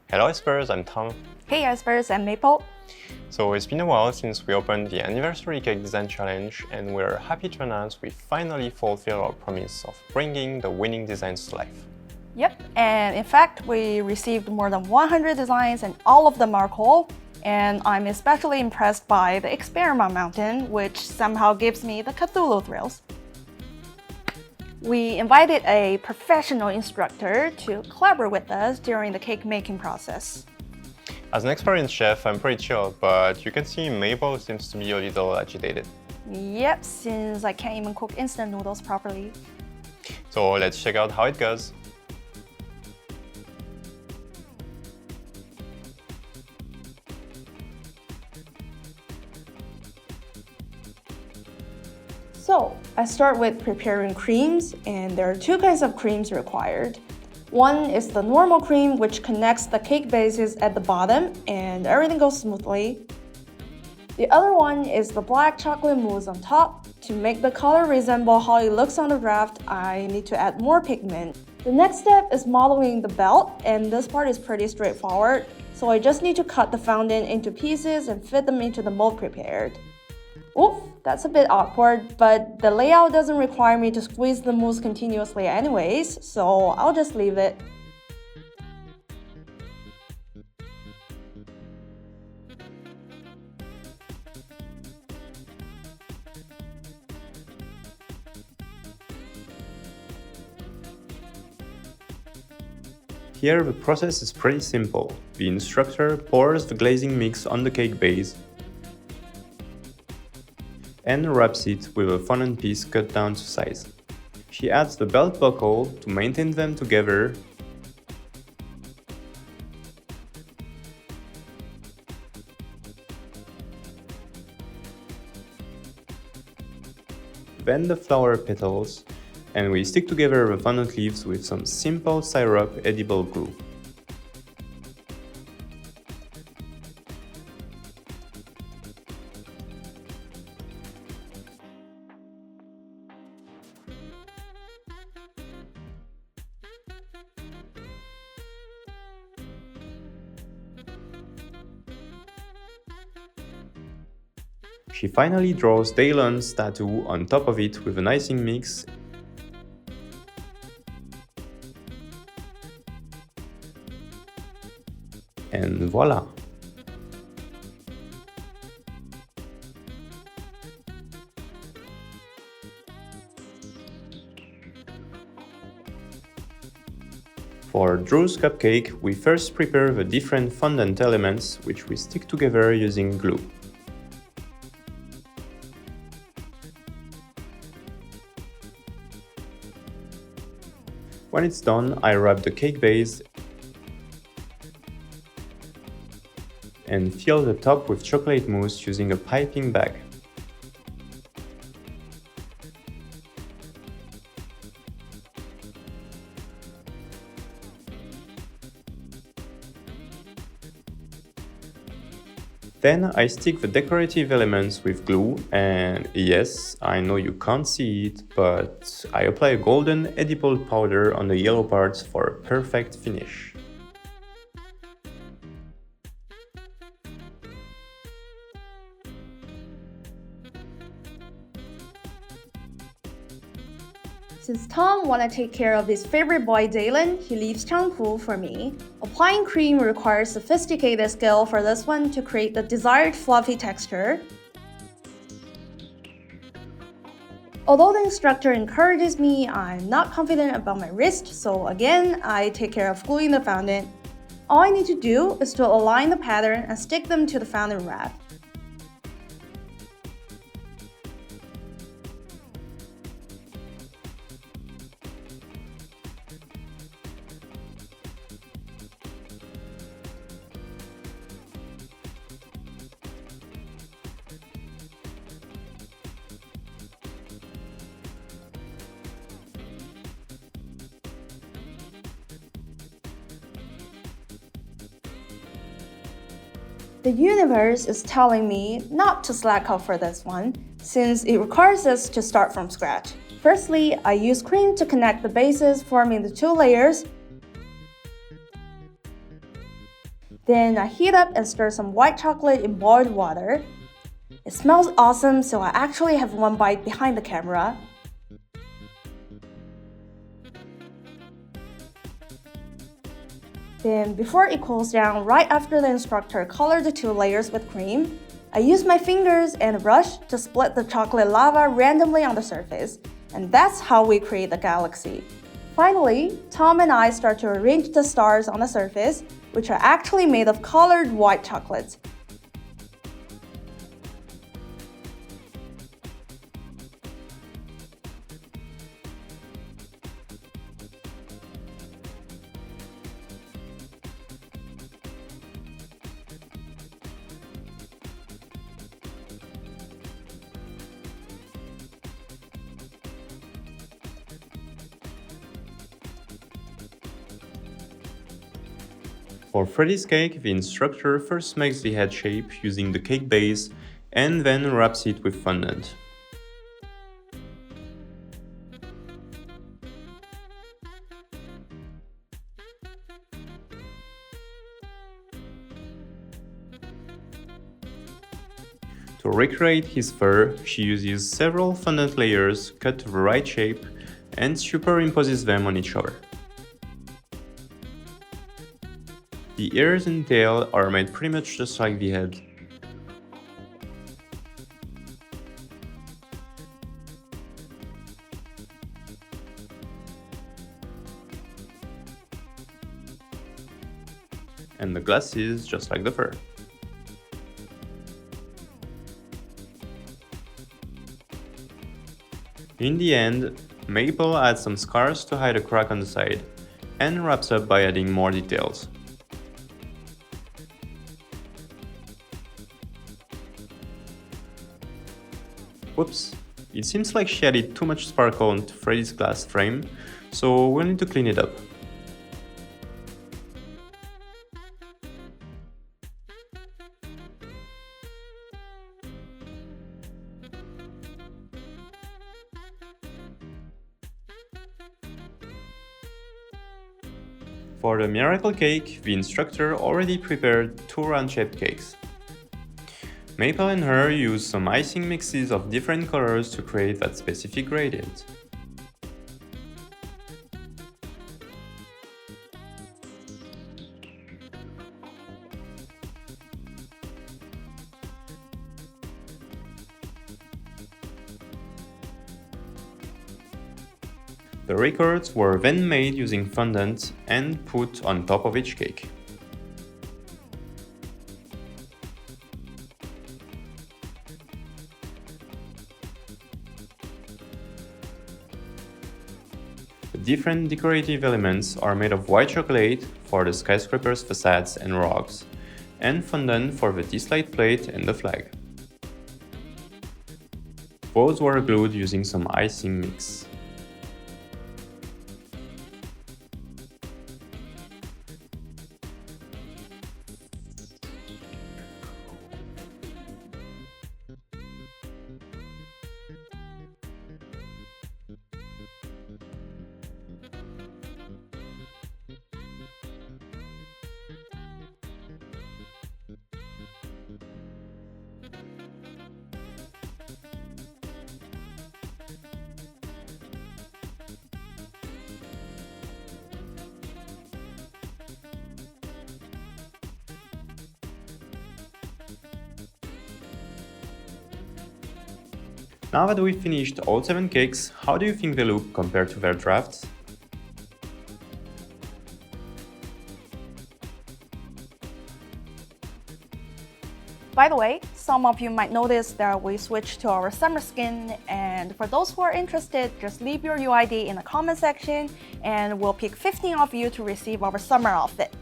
Hello Espers, I'm Tom. Hey Espers, I'm Maple. So it's been a while since we opened the Anniversary Cake Design Challenge, and we're happy to announce we finally fulfilled our promise of bringing the winning designs to life. Yep, and in fact, we received more than 100 designs and all of them are cool. And I'm especially impressed by the Experiment Mountain, which somehow gives me the Cthulhu thrills. We invited a professional instructor to collaborate with us during the cake making process. As an experienced chef, I'm pretty chill, but you can see Maple seems to be a little agitated. Yep, since I can't even cook instant noodles properly. So let's check out how it goes. So, I start with preparing creams, and there are two kinds of creams required. One is the normal cream, which connects the cake bases at the bottom and everything goes smoothly. The other one is the black chocolate mousse on top. To make the color resemble how it looks on the draft, I need to add more pigment. The next step is modeling the belt, and this part is pretty straightforward. So I just need to cut the fondant into pieces and fit them into the mold prepared. Oof, that's a bit awkward, but the layout doesn't require me to squeeze the mousse continuously anyways, so I'll just leave it. Here the process is pretty simple. The instructor pours the glazing mix on the cake base and wraps it with a fondant piece cut down to size. She adds the belt buckle to maintain them together, then the flower petals, and we stick together the fondant leaves with some simple syrup edible glue. She finally draws Daylon's tattoo on top of it with an icing mix. And voila! For Drew's cupcake, we first prepare the different fondant elements, which we stick together using glue. When it's done, I wrap the cake base and fill the top with chocolate mousse using a piping bag. Then I stick the decorative elements with glue, and yes, I know you can't see it, but I apply a golden edible powder on the yellow parts for a perfect finish. Since Tom wanna take care of his favorite boy Daylon, he leaves Changpu for me. Applying cream requires sophisticated skill for this one to create the desired fluffy texture. Although the instructor encourages me, I'm not confident about my wrist, so again, I take care of gluing the fondant. All I need to do is to align the pattern and stick them to the fondant wrap. The universe is telling me not to slack off for this one, since it requires us to start from scratch. Firstly, I use cream to connect the bases, forming the two layers. Then I heat up and stir some white chocolate in boiled water. It smells awesome, so I actually have one bite behind the camera. Then before it cools down, right after the instructor colored the 2 layers with cream, I use my fingers and a brush to split the chocolate lava randomly on the surface, and that's how we create the galaxy. Finally, Tom and I start to arrange the stars on the surface, which are actually made of colored white chocolates. For Freddy's cake, the instructor first makes the head shape using the cake base and then wraps it with fondant. To recreate his fur, she uses several fondant layers cut to the right shape and superimposes them on each other. The ears and tail are made pretty much just like the head. And the glasses just like the fur. In the end, Maple adds some scars to hide a crack on the side, and wraps up by adding more details. Whoops, it seems like she added too much sparkle onto Freddy's glass frame, so we'll need to clean it up. For the miracle cake, the instructor already prepared 2 round-shaped cakes. Maple and her use some icing mixes of different colors to create that specific gradient. The records were then made using fondant and put on top of each cake. The different decorative elements are made of white chocolate for the skyscraper's facades and rocks, and fondant for the Dislyte plate and the flag. Both were glued using some icing mix. Now that we've finished all 7 cakes, how do you think they look compared to their drafts? By the way, some of you might notice that we switched to our summer skin, and for those who are interested, just leave your UID in the comment section and we'll pick 15 of you to receive our summer outfit.